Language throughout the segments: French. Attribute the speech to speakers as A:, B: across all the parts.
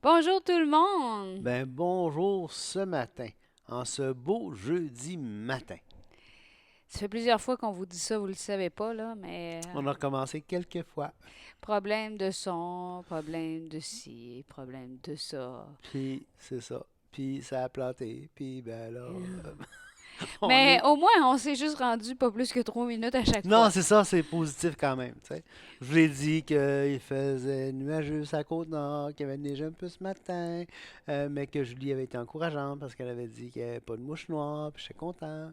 A: Bonjour tout le monde!
B: Ben bonjour ce matin, en ce beau jeudi matin.
A: Ça fait plusieurs fois qu'on vous dit ça, vous le savez pas, là, mais
B: On a recommencé quelques fois,
A: problème de son, problème de ci, problème de ça.
B: puis c'est ça. Puis ça a planté, puis ben là, on
A: Mais
B: est...
A: au moins, on s'est juste rendu pas plus que 3 minutes à chaque
B: Non,
A: fois.
B: c'est ça, c'est positif quand même, tu sais. Je vous ai dit qu'il faisait nuageux sur la Côte-Nord, qu'il y avait neigé un peu ce matin, mais que Julie avait été encourageante parce qu'elle avait dit qu'il n'y avait pas de mouche noire, puis j'étais content.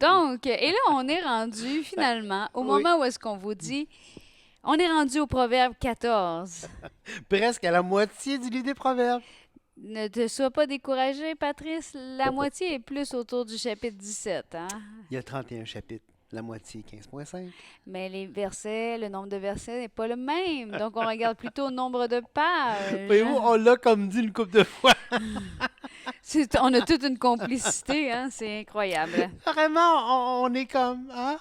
A: Donc, et là, on est rendu finalement au
B: Oui,
A: moment où est-ce qu'on vous dit, on est rendu au proverbe 14.
B: presque à la moitié du livre des Proverbes.
A: Ne te sois pas découragé, Patrice, la moitié est plus autour du chapitre 17, hein?
B: Il y a 31 chapitres, la moitié 15,5.
A: Mais les versets, le nombre de versets n'est pas le même. Donc, on regarde plutôt le nombre de pages.
B: Voyez-vous, on l'a comme dit une couple de fois.
A: On a toute une complicité, hein? C'est incroyable.
B: Vraiment, on est comme, hein?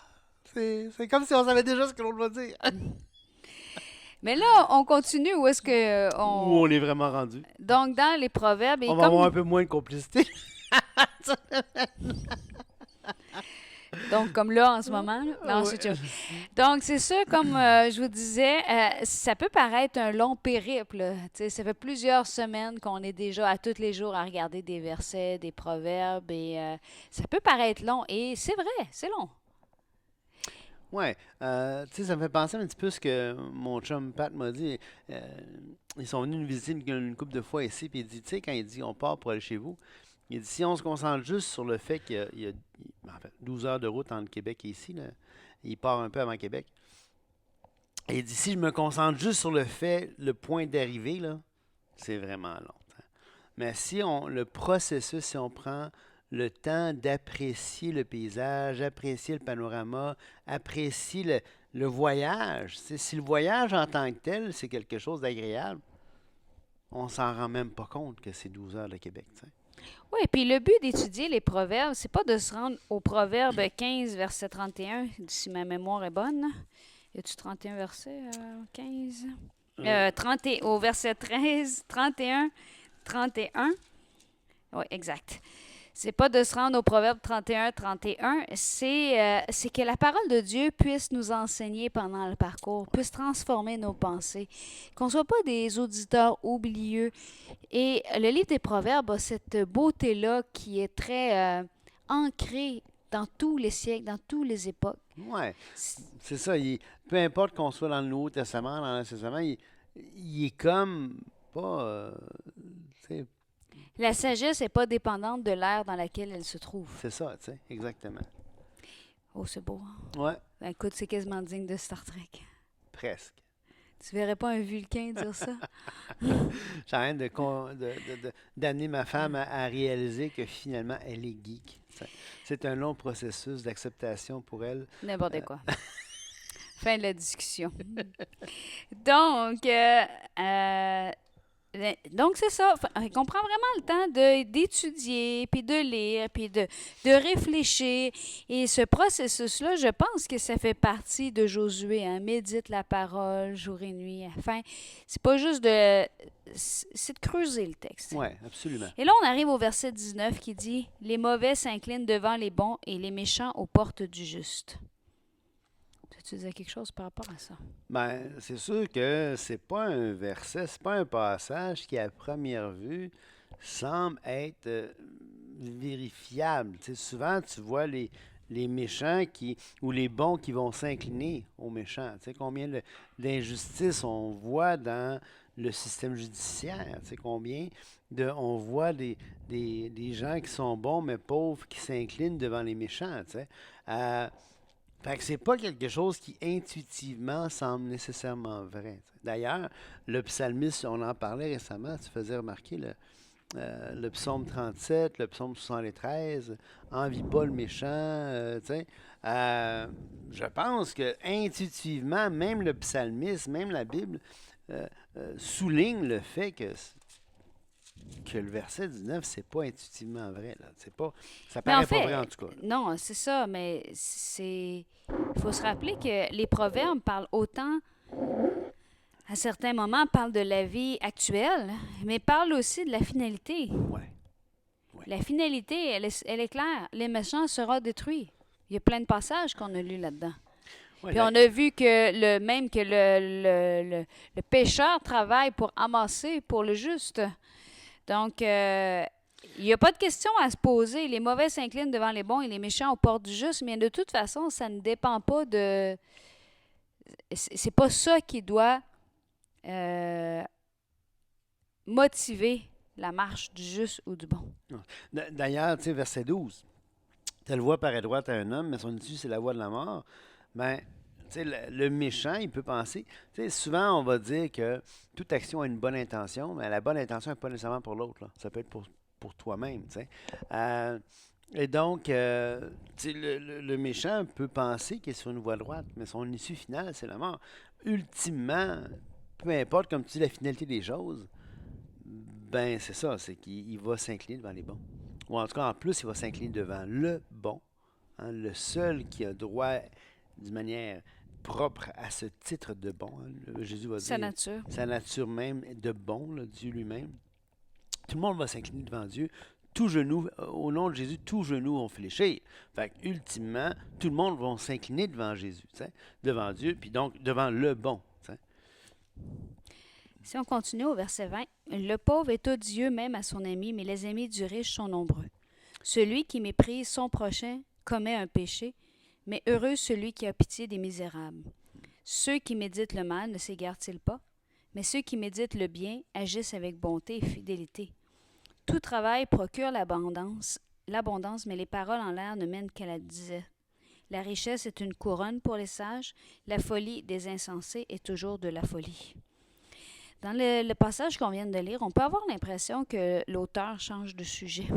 B: C'est comme si on savait déjà ce que l'on doit dire.
A: Mais là, on continue. Où est-ce que
B: Où on est vraiment rendu.
A: Donc, dans les proverbes, et
B: On va avoir un
A: comme...
B: peu moins de complicité.
A: Donc, comme là, en ce moment. Là. Non, c'est
B: Ouais.
A: sûr. Donc, c'est ça, comme je vous disais, ça peut paraître un long périple. Là. Tu sais, ça fait plusieurs semaines qu'on est déjà à tous les jours à regarder des versets, des proverbes, et ça peut paraître long. Et c'est vrai, c'est long.
B: Ouais, tu sais, ça me fait penser un petit peu ce que mon chum Pat m'a dit. Euh, Ils sont venus nous visiter une couple de fois ici, puis il dit, tu sais, quand il dit on part pour aller chez vous, il dit si on se concentre juste sur le fait en fait, 12 heures de route entre Québec et ici, là, il part un peu avant Québec. Et il dit si je me concentre juste sur le fait, le point d'arrivée, là, c'est vraiment long. Mais si on, le processus, si on prend le temps d'apprécier le paysage, apprécier le panorama, apprécier le voyage, si le voyage en tant que tel, c'est quelque chose d'agréable, on s'en rend même pas compte que c'est 12 heures de Québec. Tu sais.
A: Oui, puis le but d'étudier les proverbes, c'est pas de se rendre au proverbe 15, verset 31, si ma mémoire est bonne. Y a-tu 31 versets? 15?
B: Euh,
A: 30 au verset 13, 31, 31. Oui, exact. C'est pas de se rendre au proverbe 31, 31, c'est que la parole de Dieu puisse nous enseigner pendant le parcours, puisse transformer nos pensées, qu'on ne soit pas des auditeurs oublieux. Et le livre des proverbes a cette beauté-là qui est très ancrée dans tous les siècles, dans toutes les époques.
B: ouais, c'est ça. Peu importe qu'on soit dans le Nouveau Testament, dans l'Ancien Testament, il est comme pas. Tu sais,
A: La sagesse n'est pas dépendante de l'ère dans laquelle elle se trouve.
B: c'est ça, tu sais, exactement.
A: Oh, c'est beau. Hein?
B: Ouais,
A: Ben, écoute, c'est quasiment digne de Star Trek.
B: presque.
A: Tu verrais pas un Vulcain dire ça?
B: J'arrête d'amener ma femme à réaliser que finalement, elle est geek. C'est un long processus d'acceptation pour elle.
A: N'importe
B: Euh,
A: quoi. Fin de la discussion. Donc, donc c'est ça. On prend vraiment le temps d'étudier, puis de lire, puis de réfléchir. Et ce processus-là, je pense que ça fait partie de Josué. Hein. Médite la parole jour et nuit. Enfin, c'est pas juste de... C'est de creuser le texte.
B: ouais, absolument.
A: Et là, on arrive au verset 19 qui dit « Les mauvais s'inclinent devant les bons et les méchants aux portes du juste. » Tu disais quelque chose par rapport à ça?
B: Ben, c'est sûr que c'est pas un verset, c'est pas un passage qui, à première vue, semble être vérifiable. Tu sais, souvent, tu vois les méchants ou les bons qui vont s'incliner aux méchants. Tu sais, d'injustices on voit dans le système judiciaire. Tu sais, on voit des gens qui sont bons mais pauvres qui s'inclinent devant les méchants. Tu sais. Euh, Fait que c'est pas quelque chose qui intuitivement semble nécessairement vrai. D'ailleurs, le psalmiste, on en parlait récemment, tu faisais remarquer le psaume 37, le psaume 73, envie pas le méchant, tu sais. Je pense que intuitivement, même le psalmiste, même la Bible, euh, souligne le fait que le verset 19, c'est pas intuitivement vrai. Là. C'est pas, ça
A: Mais en
B: paraît pas vrai en
A: fait,
B: tout cas. Là.
A: non, c'est ça, mais il faut se rappeler que les proverbes parlent autant à certains moments, parle de la vie actuelle, mais parle aussi de la finalité.
B: Ouais. Ouais.
A: La finalité, elle est claire. Les méchants seront détruits. Il y a plein de passages qu'on a lus là-dedans.
B: Ouais,
A: Puis on a vu que le pécheur travaille pour amasser pour le juste. Donc, il n'y a pas de question à se poser. Les mauvais s'inclinent devant les bons et les méchants aux portes du juste, mais de toute façon, ça ne dépend pas de... C'est pas ça qui doit motiver la marche du juste ou du bon.
B: D'ailleurs, tu sais, verset 12. Telle voie paraît droite à un homme, mais son issue, c'est la voie de la mort. Ben, tu sais, le méchant, il peut penser. Tu sais, souvent, on va dire que toute action a une bonne intention, mais la bonne intention n'est pas nécessairement pour l'autre, là. Ça peut être pour toi-même, tu sais. Et donc, tu sais, le méchant peut penser qu'il est sur une voie droite, mais son issue finale, c'est la mort. Ultimement, peu importe, comme tu dis, la finalité des choses, ben, c'est ça, c'est qu'il va s'incliner devant les bons. Ou en tout cas, en plus, il va s'incliner devant le bon, hein, le seul qui a droit d'une manière propre à ce titre de bon. Hein. Jésus va
A: Sa
B: dire
A: nature.
B: sa nature même de bon, là, Dieu lui-même. Tout le monde va s'incliner devant Dieu. Tout genou, au nom de Jésus, tout genou vont fléchir. Fait que, ultimement, tout le monde va s'incliner devant Jésus, t'sais, devant Dieu, puis donc devant le bon. T'sais.
A: Si on continue au verset 20, le pauvre est odieux même à son ami, mais les amis du riche sont nombreux. Celui qui méprise son prochain commet un péché, mais heureux celui qui a pitié des misérables. Ceux qui méditent le mal ne s'égarent-ils pas? Mais ceux qui méditent le bien agissent avec bonté et fidélité. Tout travail procure l'abondance, mais les paroles en l'air ne mènent qu'à la disette. La richesse est une couronne pour les sages, la folie des insensés est toujours de la folie. Dans le passage qu'on vient de lire, on peut avoir l'impression que l'auteur change de sujet.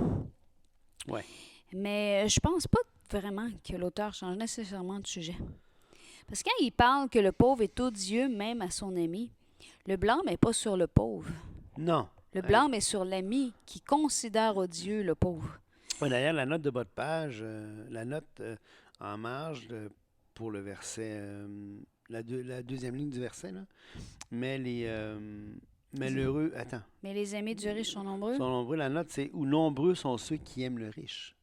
B: Ouais.
A: Mais je pense pas vraiment que l'auteur change nécessairement de sujet. Parce que quand il parle que le pauvre est odieux même à son ami, le blâme n'est pas sur le pauvre.
B: Non.
A: Le blâme est sur l'ami qui considère odieux le pauvre.
B: Ouais, d'ailleurs, la note de bas de page, la note en marge pour le verset, la deuxième ligne du verset, là, mais l'heureux, attends,
A: Mais les amis du riche sont nombreux.
B: sont nombreux, la note, c'est où nombreux sont ceux qui aiment le riche.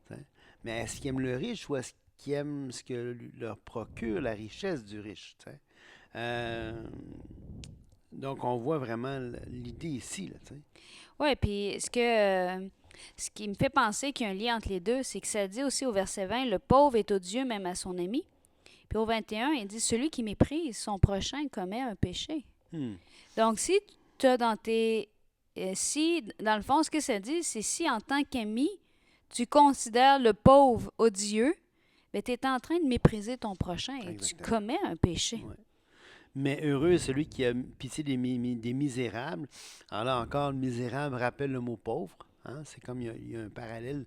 B: T'sais. Mais est-ce qu'ils aiment le riche ou est-ce qu'ils aiment ce que leur procure la richesse du riche? T'sais? Donc, on voit vraiment l'idée ici. Là,
A: oui, puis ce qui me fait penser qu'il y a un lien entre les deux, c'est que ça dit aussi au verset 20, le pauvre est odieux même à son ami. Puis au 21, il dit, celui qui méprise son prochain commet un péché. Donc, si tu as dans tes... si, dans le fond, ce que ça dit, c'est si en tant qu'ami, tu considères le pauvre odieux, bien, tu es en train de mépriser ton prochain et tu commets un péché.
B: Ouais. Mais heureux est celui qui a pitié des misérables. Alors là encore, le misérable rappelle le mot pauvre. Hein? C'est comme il y a un parallèle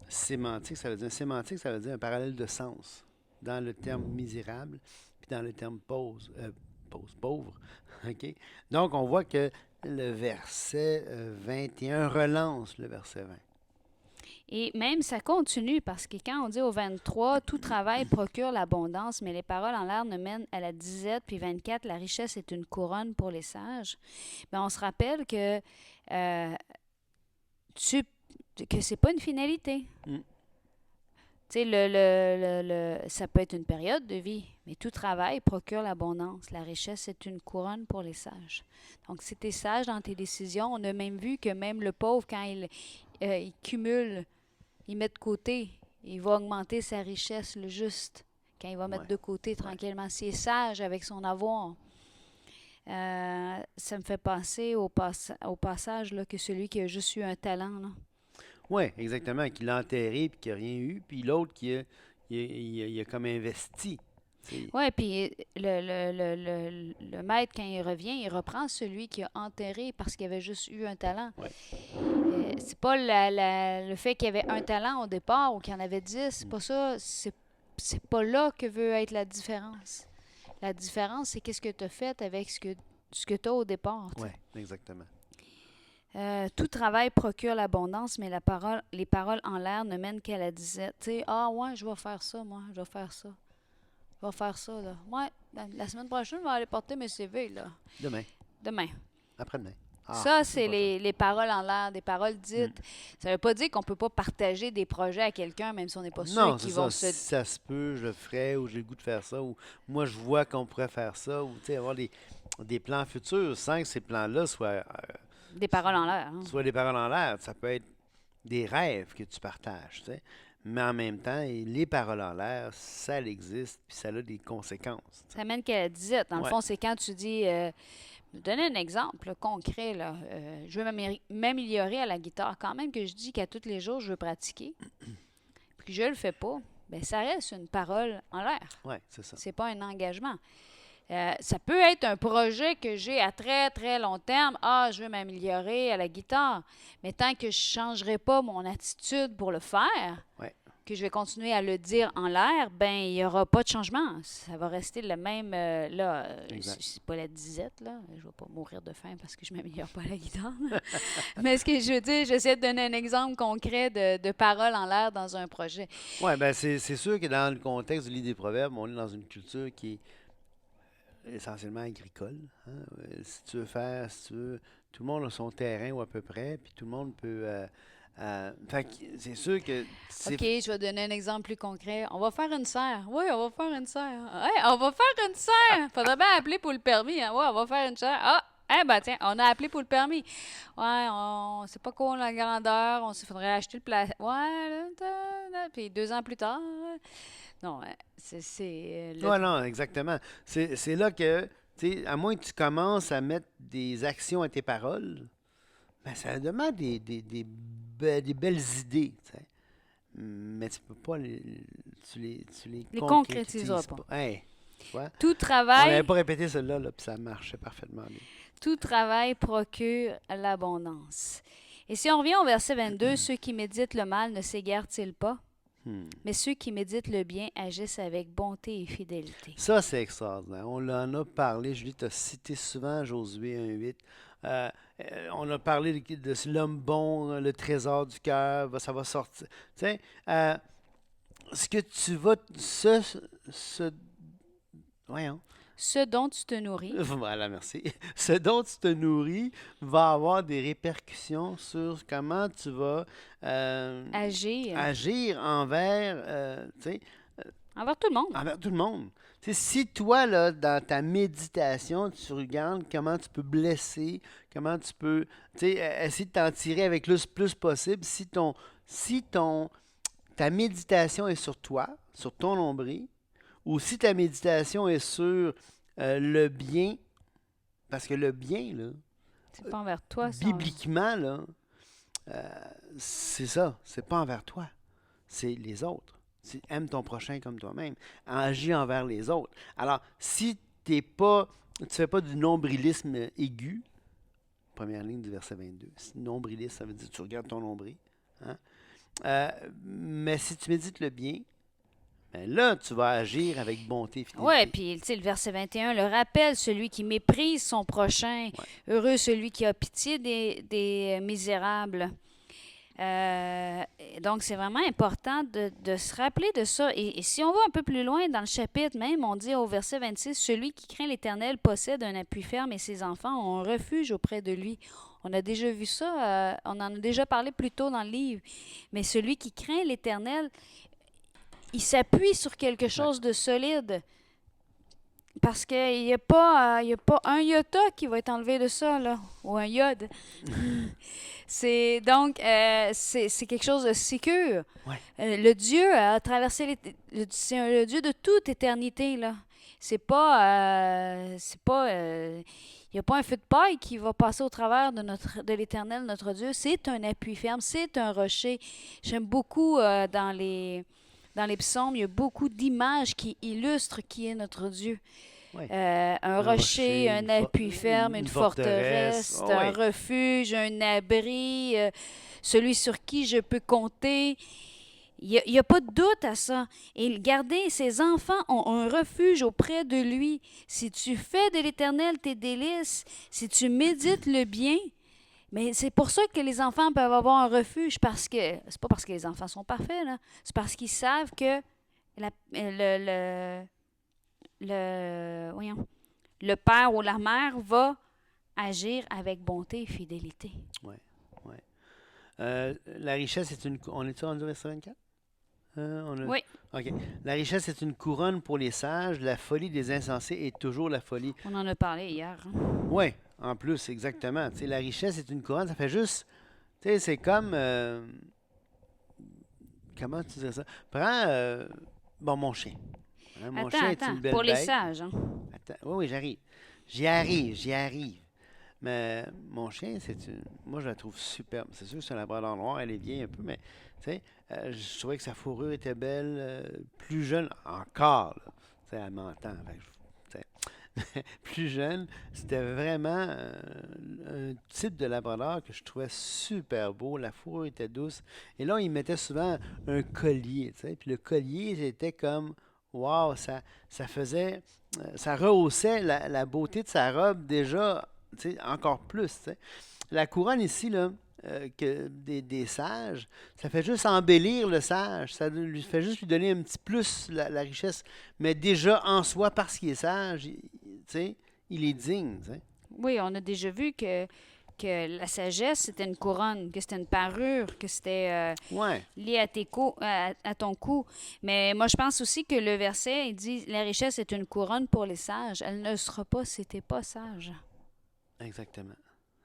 B: sémantique. Ça veut dire un parallèle de sens dans le terme misérable puis dans le terme pauvre. OK? Donc, on voit que le verset 21 relance le verset 20.
A: Et même, ça continue parce que quand on dit au 23, tout travail procure l'abondance, mais les paroles en l'air ne mènent à la disette, puis 24, la richesse est une couronne pour les sages. Bien, on se rappelle que c'est pas une finalité. Tu sais, ça peut être une période de vie, mais tout travail procure l'abondance. La richesse est une couronne pour les sages. Donc, si tu es sage dans tes décisions, on a même vu que même le pauvre, quand il cumule, il met de côté, il va augmenter sa richesse, le juste, quand il va mettre de côté tranquillement. S'il est sage avec son avoir, ça me fait penser au passage là, que celui qui a juste eu un talent.
B: Oui, exactement, qu'il a enterré et qu'il n'a rien eu, puis l'autre qui a comme investi.
A: Oui, puis le maître, quand il revient, il reprend celui qui a enterré parce qu'il avait juste eu un talent.
B: Ouais.
A: C'est pas le fait qu'il y avait un talent au départ ou qu'il y en avait 10. C'est pas ça. C'est pas là que veut être la différence. La différence, c'est qu'est-ce que tu as fait avec ce que tu as au départ.
B: Oui, exactement.
A: Tout travail procure l'abondance, mais les paroles en l'air ne mènent qu'à la disette. Tu sais, ah ouais, je vais faire ça, moi, je vais faire ça. va faire ça, là. Ouais, la semaine prochaine, je vais aller porter mes CV, là.
B: Demain,
A: Demain.
B: après-demain. Ah,
A: Ça,
B: c'est
A: c'est
B: pas ça.
A: les paroles en l'air, des paroles
B: Hmm.
A: dites. Ça veut pas dire qu'on peut pas partager des projets à quelqu'un, même si on n'est pas sûr
B: Non, c'est
A: qu'ils
B: ça.
A: vont se...
B: Si ça se peut, je le ferais, ou j'ai le goût de faire ça, ou moi, je vois qu'on pourrait faire ça, ou tu sais, avoir des plans futurs, sans que ces plans-là
A: Des paroles en l'air, hein.
B: soient des paroles en l'air. Ça peut être des rêves que tu partages, tu sais. Mais en même temps, les paroles en l'air, ça existe, puis ça a des conséquences, tu
A: Ça amène qu'elle la disette. Dans
B: sais.
A: le
B: Ouais.
A: fond, c'est quand tu dis... je vais donner un exemple là, concret. Là. Je veux m'améliorer à la guitare. Quand même que je dis qu'à tous les jours, je veux pratiquer, puis que je le fais pas, ben ça reste une parole en l'air.
B: Ouais, c'est ça.
A: C'est pas un engagement. Ça peut être un projet que j'ai à très, très long terme. Ah, je veux m'améliorer à la guitare. Mais tant que je ne changerai pas mon attitude pour le faire,
B: Ouais,
A: que je vais continuer à le dire en l'air, ben il n'y aura pas de changement. Ça va rester le même.
B: exact.
A: C'est pas la disette, là. Je vais pas mourir de faim parce que je m'améliore pas à la guitare. Mais ce que je veux dire, j'essaie de donner un exemple concret de parole en l'air dans un projet.
B: Ouais, ben c'est sûr que dans le contexte du livre des Proverbes, on est dans une culture qui est essentiellement agricole, hein. Si tu veux faire, si tu veux, tout le monde a son terrain ou à peu près, puis tout le monde peut. Fait que c'est sûr que c'est.
A: OK, je vais donner un exemple plus concret. On va faire une serre. Oui, on va faire une serre. Ouais, on va faire une serre. Faudrait bien appeler pour le permis, hein. Ouais, on va faire une serre. Ah, eh ben tiens, on a appelé pour le permis. Ouais, on sait pas quoi la grandeur. On s'il faudrait acheter le plat. Ouais, puis 2 ans plus tard. Non,
B: Ouais, non, exactement. C'est là que, tu sais, à moins que tu commences à mettre des actions à tes paroles, ben ça demande des belles idées, tu sais. Mais tu peux pas tu les
A: les concrétiseras
B: concrétises
A: pas.
B: pas. Hey, tu vois?
A: Tout
B: On n'avait
A: travail,
B: pas répété celle-là, là, puis ça marchait parfaitement bien.
A: tout travail procure l'abondance. Et si on revient au verset 22, ceux qui méditent le mal ne s'égarent-ils pas?
B: Hmm.
A: Mais ceux qui méditent le bien agissent avec bonté et fidélité.
B: Ça, c'est extraordinaire. On en a parlé. Julie t'a cité souvent Josué 1,8. Euh, on a parlé de l'homme bon, le trésor du cœur, ça va sortir. Tu sais, ce que tu vas. Voyons.
A: Ce dont tu te nourris
B: Voilà, merci. Ce dont tu te nourris va avoir des répercussions sur comment tu vas
A: agir
B: agir envers, tu sais,
A: envers tout le monde.
B: envers tout le monde. Tu sais, si toi, là, dans ta méditation, tu regardes comment tu peux blesser, comment tu peux, tu sais, essayer de t'en tirer avec le plus possible, si ta méditation est sur toi, sur ton nombril, ou si ta méditation est sur le bien, parce que le bien, là,
A: C'est pas envers toi,
B: bibliquement, là, c'est ça, c'est pas envers toi, c'est les autres. Aime ton prochain comme toi-même. Agis envers les autres. Alors, si tu fais pas du nombrilisme aigu, première ligne du verset 22. Nombrilisme, ça veut dire que tu regardes ton nombril. Hein? Mais si tu médites le bien, ben là, tu vas agir avec bonté et fidélité.
A: Oui, puis tu sais, le verset 21 le rappelle, celui qui méprise son prochain,
B: Ouais.
A: heureux celui qui a pitié des misérables. Donc, c'est vraiment important de se rappeler de ça. Et si on va un peu plus loin dans le chapitre même, on dit au verset 26, celui qui craint l'Éternel possède un appui ferme et ses enfants ont un refuge auprès de lui. On a déjà vu ça, on en a déjà parlé plus tôt dans le livre. Mais celui qui craint l'Éternel, il s'appuie sur quelque chose de solide. Parce qu'il n'y a pas un iota qui va être enlevé de ça, là, ou un iode. C'est quelque chose de sécure.
B: Ouais.
A: Le Dieu a traversé c'est le Dieu de toute éternité, là. Il n'y a pas un feu de paille qui va passer au travers de l'Éternel, notre Dieu. C'est un appui ferme, c'est un rocher. J'aime beaucoup dans les psaumes, il y a beaucoup d'images qui illustrent qui est notre Dieu.
B: Ouais.
A: Un rocher, un appui ferme, une forteresse,
B: Oh,
A: un
B: ouais.
A: refuge, un abri, celui sur qui je peux compter. Il n'y a pas de doute à ça. Et regardez, ses enfants ont un refuge auprès de lui. Si tu fais de l'Éternel tes délices, si tu médites le bien, mais c'est pour ça que les enfants peuvent avoir un refuge, parce que c'est pas parce que les enfants sont parfaits, là. C'est parce qu'ils savent que voyons, le père ou la mère va agir avec bonté et fidélité.
B: Ouais, ouais. La richesse est une... On est-tu rendu au verset 24?
A: Oui,
B: OK. La richesse est une couronne pour les sages, la folie des insensés est toujours la folie.
A: on en a parlé hier.
B: Oui, en plus, exactement. Tu sais, la richesse est une couronne, ça fait juste... Tu sais, c'est comme... comment tu dirais ça? Prends... bon, mon chien. Hein, mon chien est
A: Attends,
B: une belle
A: pour les
B: bête.
A: sages. Hein.
B: Attends, oui, oui, j'arrive. J'y arrive. Mais mon chien, c'est une... Moi, je la trouve superbe. C'est sûr que c'est un labrador noir, elle est vieille un peu, mais tu sais, je trouvais que sa fourrure était belle, plus jeune encore, là. Tu sais, elle m'entend. Fait que tu sais. Plus jeune, c'était vraiment un type de labrador que je trouvais super beau. La fourrure était douce. Et là, il mettait souvent un collier, tu sais. Puis le collier, c'était comme, wow, ça faisait, ça rehaussait la beauté de sa robe déjà, tu sais, encore plus, tu sais. La couronne ici, là, que des sages, ça fait juste embellir le sage, ça lui fait juste lui donner un petit plus la richesse, mais déjà en soi, parce qu'il est sage, tu sais, il est digne, tu sais.
A: Oui, on a déjà vu que la sagesse, c'était une couronne, que c'était une parure, que c'était
B: Ouais,
A: lié à, à ton cou. Mais moi, je pense aussi que le verset, il dit, la richesse est une couronne pour les sages. Elle ne le sera pas si tu n'es pas sage.
B: exactement,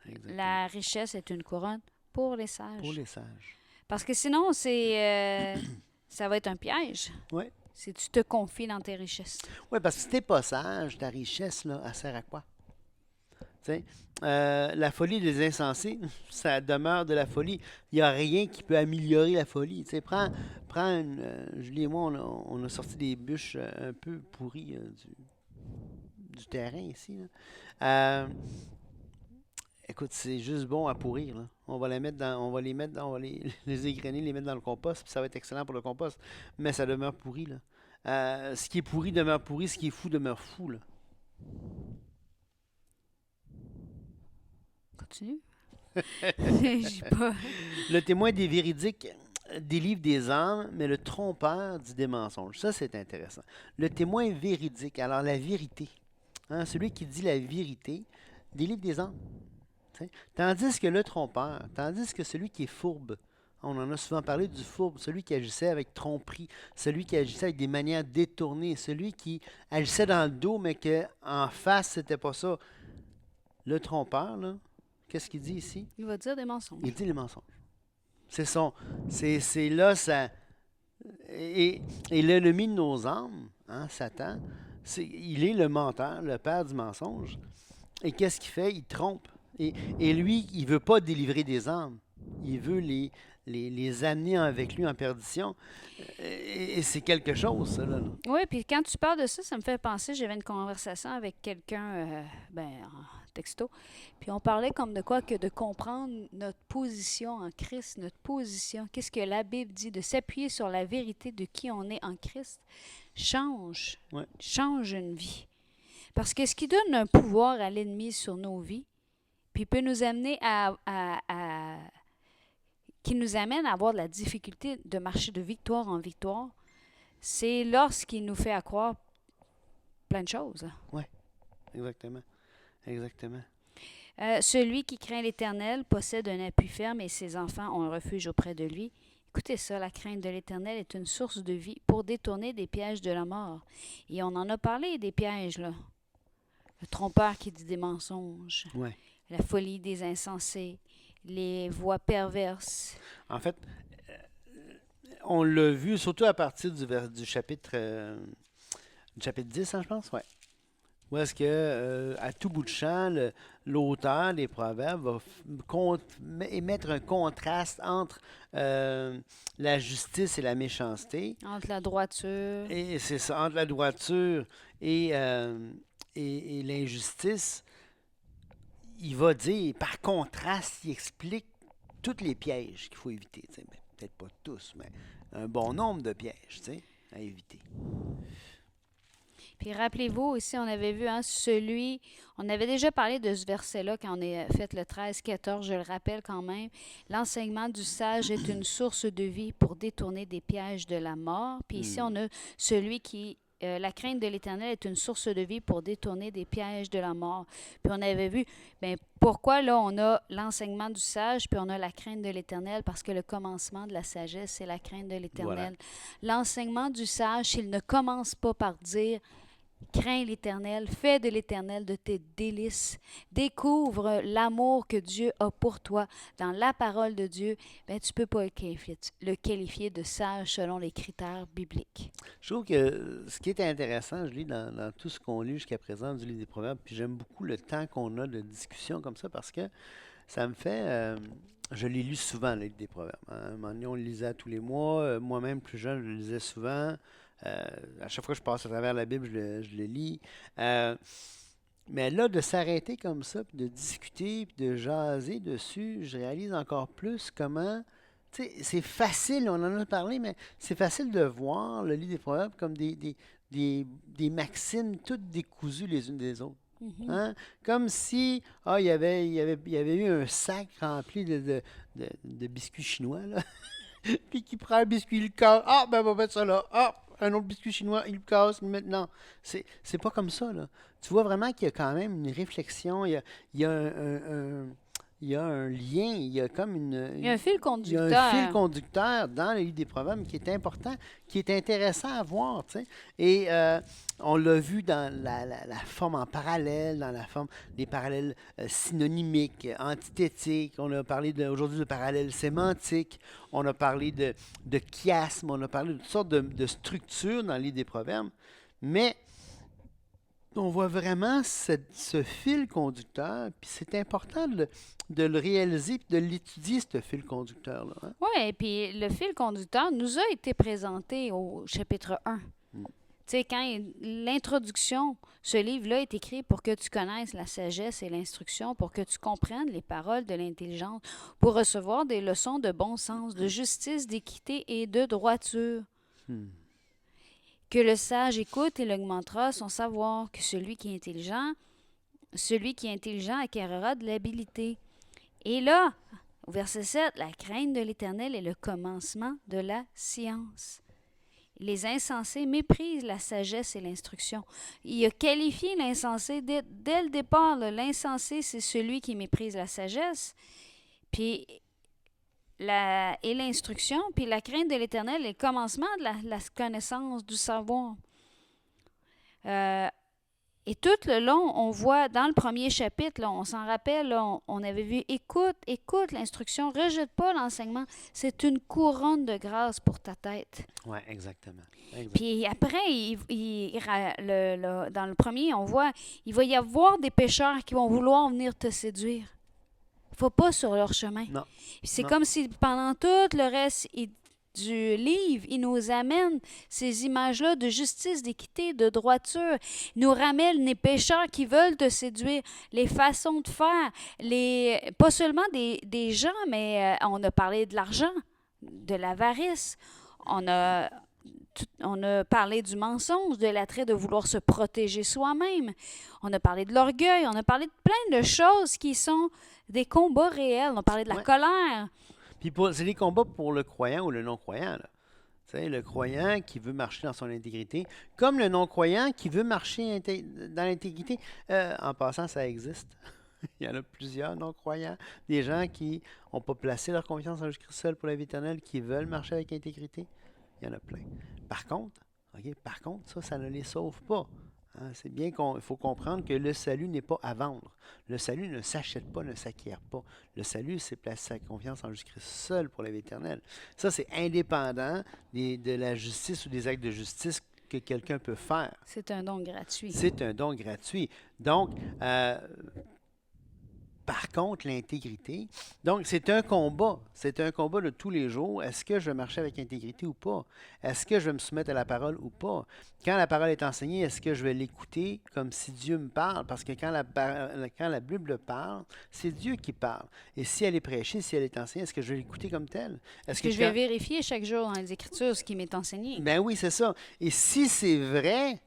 B: exactement.
A: La richesse est une couronne pour les
B: Pour
A: sages.
B: les sages.
A: Parce que sinon, ça va être un piège
B: Oui,
A: si tu te confies dans tes richesses.
B: ouais, parce que si t'es pas sage, ta richesse, là, elle sert à quoi? Tu sais, la folie des insensés, ça demeure de la folie. Il n'y a rien qui peut améliorer la folie. Tu sais, prends une, Julie et moi, on a sorti des bûches un peu pourries du terrain ici, là. Euh, écoute, c'est juste bon à pourrir, là. On va les mettre on va les égrener, les mettre dans le compost, puis ça va être excellent pour le compost. Mais ça demeure pourri, là. Ce qui est pourri demeure pourri, ce qui est fou demeure fou, là.
A: Continue. J'ai pas.
B: Le témoin des véridiques délivre des âmes, mais le trompeur dit des mensonges. Ça, c'est intéressant. Le témoin véridique, alors la vérité, hein, celui qui dit la vérité, délivre des âmes. Tu sais. Tandis que le trompeur, tandis que celui qui est fourbe, on en a souvent parlé du fourbe, celui qui agissait avec tromperie, celui qui agissait avec des manières détournées, celui qui agissait dans le dos, mais qu'en face, c'était pas ça. Le trompeur, là, qu'est-ce qu'il dit ici?
A: Il va dire des mensonges.
B: Il dit les mensonges. C'est son. C'est là ça. Et l'ennemi de nos âmes, hein, Satan, il est le menteur, le père du mensonge. Et qu'est-ce qu'il fait? Il trompe. Et lui, il ne veut pas délivrer des âmes. Il veut les amener avec lui en perdition. Et c'est quelque chose, ça, là.
A: Oui, puis quand tu parles de ça, ça me fait penser, j'avais une conversation avec quelqu'un, en texto, puis on parlait comme de quoi que de comprendre notre position en Christ, notre position, qu'est-ce que la Bible dit, de s'appuyer sur la vérité de qui on est en Christ,
B: Ouais.
A: change une vie. Parce que ce qui donne un pouvoir à l'ennemi sur nos vies, puis peut nous amener qui nous amène à avoir de la difficulté de marcher de victoire en victoire, c'est lorsqu'il nous fait accroire plein de choses.
B: Ouais, exactement. Exactement.
A: Celui qui craint l'Éternel possède un appui ferme et ses enfants ont un refuge auprès de lui. Écoutez ça, la crainte de l'Éternel est une source de vie pour détourner des pièges de la mort. Et on en a parlé des pièges, là. Le trompeur qui dit des mensonges,
B: Ouais.
A: la folie des insensés, les voies perverses.
B: En fait, on l'a vu surtout à partir du chapitre 10, hein, je pense, ouais. Où est-ce que, à tout bout de champ, l'auteur des Proverbes va émettre un contraste entre la justice et la méchanceté.
A: Entre la droiture.
B: Et c'est ça, entre la droiture et l'injustice. Il va dire, par contraste, il explique tous les pièges qu'il faut éviter. Tu sais, ben, peut-être pas tous, mais un bon nombre de pièges, tu sais, à éviter.
A: Puis rappelez-vous, ici, on avait vu on avait déjà parlé de ce verset-là quand on a fait le 13-14, je le rappelle quand même. L'enseignement du sage est une source de vie pour détourner des pièges de la mort. Puis ici, on a celui qui la crainte de l'Éternel est une source de vie pour détourner des pièges de la mort. Puis on avait vu, ben, pourquoi là on a l'enseignement du sage, puis on a la crainte de l'Éternel, parce que le commencement de la sagesse, c'est la crainte de l'Éternel.
B: Voilà.
A: L'enseignement du sage, il ne commence pas par dire crains l'Éternel, fais de l'Éternel de tes délices, découvre l'amour que Dieu a pour toi dans la parole de Dieu, ben, tu ne peux pas le qualifier de sage selon les critères bibliques.
B: Je trouve que ce qui est intéressant, je lis dans tout ce qu'on lit jusqu'à présent du livre des Proverbes, puis j'aime beaucoup le temps qu'on a de discussion comme ça parce que ça me fait. Je l'ai lu souvent, le livre des Proverbes. Hein. À un moment donné, on le lisait tous les mois. Moi-même, plus jeune, je le lisais souvent. À chaque fois que je passe à travers la Bible, je le lis. Euh, mais là, de s'arrêter comme ça, puis de discuter, puis de jaser dessus, je réalise encore plus comment. Tu sais, c'est facile, on en a parlé, mais c'est facile de voir le livre des Proverbes comme des maximes toutes décousues les unes des autres.
A: Mhm.
B: Hein? Comme si il y avait eu un sac rempli de biscuits chinois, là. Puis qui prend un biscuit, il le casse. Ah, ben, on va mettre ça là. Ah, un autre biscuit chinois, il le casse. Maintenant, c'est pas comme ça, là. Tu vois vraiment qu'il y a quand même une réflexion, il y a il y a un lien, il y a comme
A: Il y a un fil
B: il y a un fil
A: conducteur.
B: conducteur dans le livre des Proverbes qui est important, qui est intéressant à voir, tu sais. Et on l'a vu dans la forme en parallèle, dans la forme des parallèles synonymiques, antithétiques. On a parlé aujourd'hui de parallèles sémantiques. On a parlé de chiasme. On a parlé de toutes sortes de structures dans le livre des Proverbes. Mais on voit vraiment ce fil conducteur, puis c'est important de le réaliser puis de l'étudier, ce fil conducteur-là. Hein.
A: Oui, et puis le fil conducteur nous a été présenté au chapitre 1.
B: Mm.
A: Tu sais, l'introduction, ce livre-là est écrit pour que tu connaisses la sagesse et l'instruction, pour que tu comprennes les paroles de l'intelligence, pour recevoir des leçons de bon sens, de justice, d'équité et de droiture.
B: Hmm.
A: Que le sage écoute, il augmentera son savoir, que celui qui est intelligent acquérera de l'habileté. Et là, au verset 7, la crainte de l'Éternel est le commencement de la science. Les insensés méprisent la sagesse et l'instruction. Il a qualifié l'insensé dès le départ. Là, l'insensé, c'est celui qui méprise la sagesse puis et l'instruction. Puis la crainte de l'Éternel est le commencement de la connaissance, du savoir. Euh, Et tout le long, on voit dans le premier chapitre, là, on s'en rappelle, là, on avait vu écoute l'instruction, rejette pas l'enseignement. C'est une couronne de grâce pour ta tête.
B: Oui, exactement. Exact.
A: Puis après, dans le premier, on voit, il va y avoir des pécheurs qui vont vouloir venir te séduire. Faut pas sur leur chemin.
B: Non,
A: C'est
B: non.
A: comme si pendant tout le reste du livre, il nous amène ces images-là de justice, d'équité, de droiture. Il nous ramène les pécheurs qui veulent te séduire, les façons de faire, pas seulement des gens, mais on a parlé de l'argent, de l'avarice. On a parlé du mensonge, de l'attrait de vouloir se protéger soi-même. On a parlé de l'orgueil. On a parlé de plein de choses qui sont des combats réels. On a parlé de la
B: Ouais.
A: colère.
B: Puis c'est des combats pour le croyant ou le non-croyant. Là. Tu sais, le croyant qui veut marcher dans son intégrité, comme le non-croyant qui veut marcher dans l'intégrité. En passant, ça existe. Il y en a plusieurs non-croyants, des gens qui n'ont pas placé leur confiance en Jésus-Christ seul pour la vie éternelle, qui veulent marcher avec intégrité. Il y en a plein. Par contre, ça ne les sauve pas. Hein, c'est bien qu'il faut comprendre que le salut n'est pas à vendre. Le salut ne s'achète pas, ne s'acquiert pas. Le salut, c'est placer sa confiance en Jésus-Christ seul pour la vie éternelle. Ça, c'est indépendant de la justice ou des actes de justice que quelqu'un peut faire.
A: C'est un don gratuit.
B: C'est un don gratuit. Donc, par contre, l'intégrité, donc c'est un combat. C'est un combat de tous les jours. Est-ce que je vais marcher avec intégrité ou pas? Est-ce que je vais me soumettre à la parole ou pas? Quand la parole est enseignée, est-ce que je vais l'écouter comme si Dieu me parle? Parce que quand la Bible parle, c'est Dieu qui parle. Et si elle est prêchée, si elle est enseignée, est-ce que je vais l'écouter comme telle?
A: Est-ce que je vais vérifier chaque jour dans les Écritures ce qui m'est enseigné?
B: Ben oui, c'est ça. Et si c'est vrai,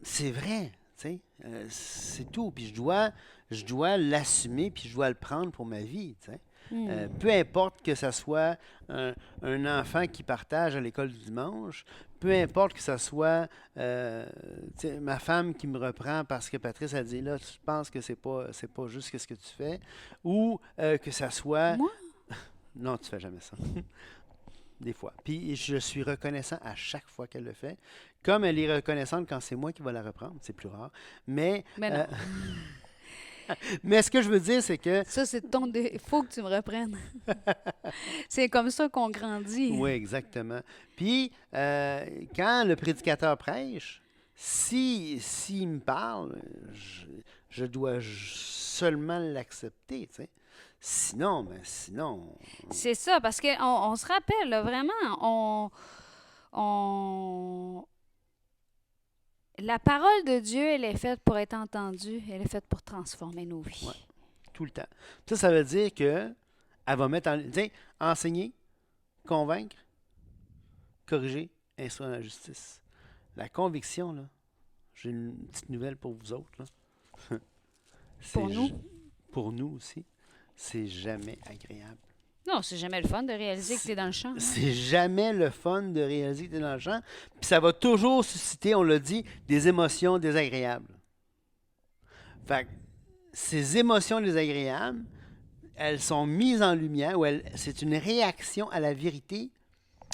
B: c'est vrai. C'est tout. Puis je dois l'assumer, puis je dois le prendre pour ma vie. T'sais. Peu importe que ça soit un enfant qui partage à l'école du dimanche, peu importe que ça soit ma femme qui me reprend parce que Patrice a dit là, tu penses que c'est pas juste ce que tu fais, ou que ça soit.
A: Moi?
B: Non, tu fais jamais ça. Des fois. Puis je suis reconnaissant à chaque fois qu'elle le fait. Comme elle est reconnaissante quand c'est moi qui va la reprendre, c'est plus rare. Mais,
A: Mais non.
B: mais ce que je veux dire, c'est que.
A: Ça, c'est ton Il faut que tu me reprennes. C'est comme ça qu'on grandit.
B: Oui, exactement. Puis, quand le prédicateur prêche, s'il me parle, je dois seulement l'accepter, tu sais. Sinon.
A: C'est ça, parce qu'on se rappelle, là, vraiment, on... La parole de Dieu, elle est faite pour être entendue, elle est faite pour transformer nos vies.
B: Ouais, tout le temps. Ça veut dire que elle va mettre tu sais, enseigner, convaincre, corriger, instruire dans la justice. La conviction, là, j'ai une petite nouvelle pour vous autres, là.
A: Pour nous?
B: Pour nous aussi, c'est jamais agréable.
A: Non, c'est jamais le fun de réaliser que tu es dans le champ. Hein?
B: C'est jamais le fun de réaliser que tu es dans le champ. Puis ça va toujours susciter, on l'a dit, des émotions désagréables. Fait que ces émotions désagréables, elles sont mises en lumière, ou c'est une réaction à la vérité.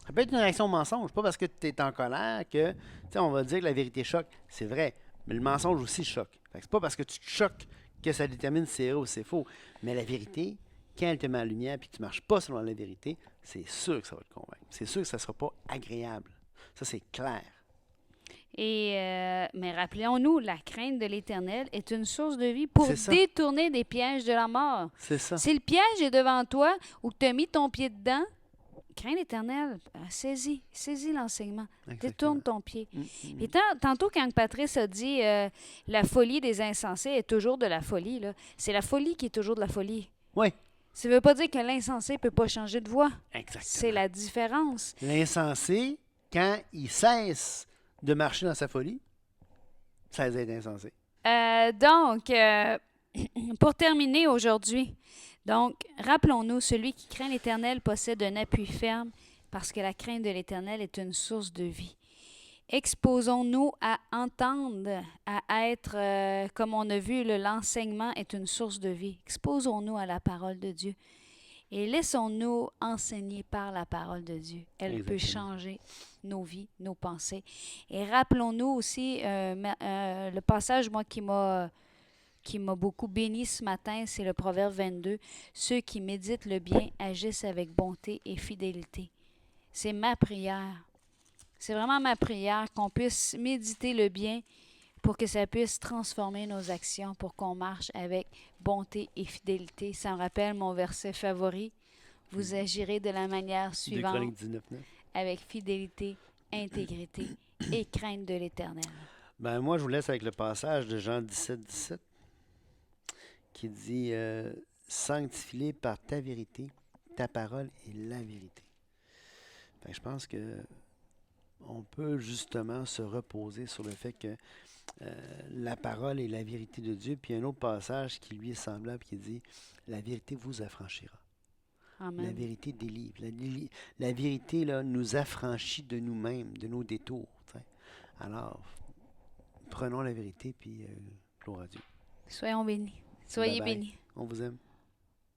B: Ça peut être une réaction au mensonge, pas parce que tu es en colère que, tu sais, on va dire que la vérité choque. C'est vrai, mais le mensonge aussi choque. Fait que c'est pas parce que tu te choques que ça détermine si c'est vrai ou c'est faux. Mais la vérité, quand elle te met en lumière et que tu ne marches pas selon la vérité, c'est sûr que ça va te convaincre. C'est sûr que ça ne sera pas agréable. Ça, c'est clair.
A: Mais rappelons-nous, la crainte de l'Éternel est une source de vie pour
B: C'est ça.
A: détourner des pièges de la mort.
B: C'est ça.
A: Si le piège est devant toi ou que tu as mis ton pied dedans, crains l'Éternel, saisis l'enseignement,
B: Exactement.
A: détourne ton pied.
B: Mm.
A: Et tantôt, quand Patrice a dit la folie des insensés est toujours de la folie, là, c'est la folie qui est toujours de la folie.
B: Oui,
A: Ça ne veut pas dire que l'insensé ne peut pas changer de voix.
B: exactement.
A: C'est la différence.
B: L'insensé, quand il cesse de marcher dans sa folie, cesse d'être insensé.
A: Donc, pour terminer aujourd'hui, donc, rappelons-nous, celui qui craint l'Éternel possède un appui ferme parce que la crainte de l'Éternel est une source de vie. Exposons-nous à entendre, à être, comme on a vu, l'enseignement est une source de vie. Exposons-nous à la parole de Dieu et laissons-nous enseigner par la parole de Dieu. Elle
B: Exactement.
A: peut changer nos vies, nos pensées. Et rappelons-nous aussi le passage, moi, qui m'a beaucoup béni ce matin, c'est le Proverbe 22. Ceux qui méditent le bien agissent avec bonté et fidélité. C'est ma prière. C'est vraiment ma prière qu'on puisse méditer le bien pour que ça puisse transformer nos actions, pour qu'on marche avec bonté et fidélité. Ça me rappelle mon verset favori. Vous agirez de la manière
B: 2
A: suivante,
B: Chroniques 19, 9.
A: avec fidélité, intégrité et crainte de l'Éternel.
B: Ben, moi, je vous laisse avec le passage de Jean 17, 17, qui dit sanctifie-les par ta vérité, ta parole est la vérité. Fait que je pense que on peut justement se reposer sur le fait que la parole est la vérité de Dieu. Puis il y a un autre passage qui lui est semblable qui dit la vérité vous affranchira.
A: Amen.
B: La vérité délivre. La vérité là, nous affranchit de nous-mêmes, de nos détours. T'sais. Alors, prenons la vérité, puis gloire à Dieu.
A: Soyons bénis. Soyez
B: Bye bye.
A: bénis.
B: On vous aime.